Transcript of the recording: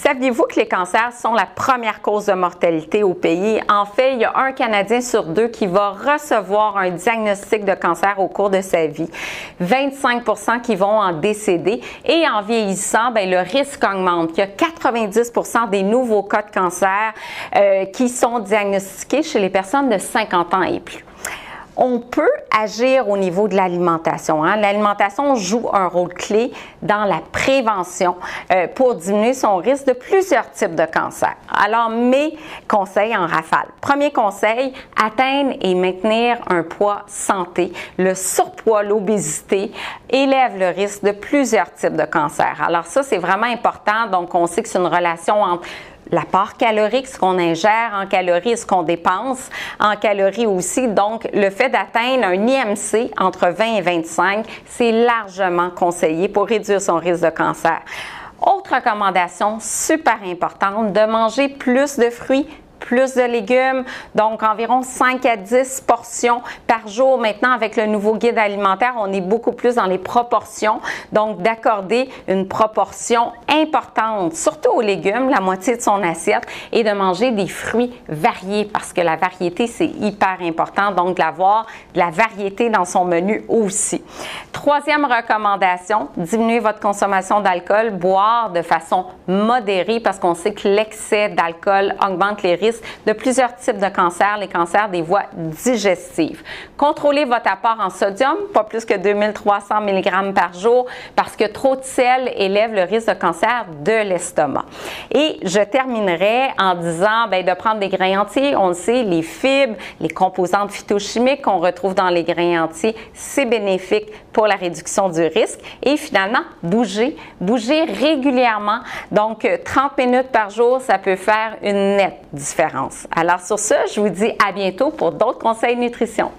Saviez-vous que les cancers sont la première cause de mortalité au pays? En fait, il y a un Canadien sur deux qui va recevoir un diagnostic de cancer au cours de sa vie. 25% qui vont en décéder. Et en vieillissant, bien, le risque augmente. Il y a 90% des nouveaux cas de cancer qui sont diagnostiqués chez les personnes de 50 ans et plus. On peut agir au niveau de l'alimentation. L'alimentation joue un rôle clé dans la prévention pour diminuer son risque de plusieurs types de cancers. Alors, mes conseils en rafale. Premier conseil, atteindre et maintenir un poids santé. Le surpoids, l'obésité élève le risque de plusieurs types de cancers. Alors ça, c'est vraiment important. Donc, on sait que c'est une relation entre l'apport calorique, ce qu'on ingère en calories et ce qu'on dépense en calories aussi. Donc, le fait d'atteindre un IMC entre 20 et 25, c'est largement conseillé pour réduire son risque de cancer. Autre recommandation super importante, de manger plus de fruits, plus de légumes, donc environ 5 à 10 portions par jour. Maintenant, avec le nouveau guide alimentaire, on est beaucoup plus dans les proportions, donc d'accorder une proportion importante, surtout aux légumes, la moitié de son assiette, et de manger des fruits variés, parce que la variété, c'est hyper important, donc d'avoir de la variété dans son menu aussi. Troisième recommandation, diminuer votre consommation d'alcool, boire de façon modérée, parce qu'on sait que l'excès d'alcool augmente les risques de plusieurs types de cancers, les cancers des voies digestives. Contrôlez votre apport en sodium, pas plus que 2300 mg par jour, parce que trop de sel élève le risque de cancer de l'estomac. Et je terminerai en disant de prendre des grains entiers. On le sait, les fibres, les composantes phytochimiques qu'on retrouve dans les grains entiers, c'est bénéfique pour la réduction du risque. Et finalement, bouger régulièrement. Donc, 30 minutes par jour, ça peut faire une nette différence. Alors sur ce, je vous dis à bientôt pour d'autres conseils nutrition.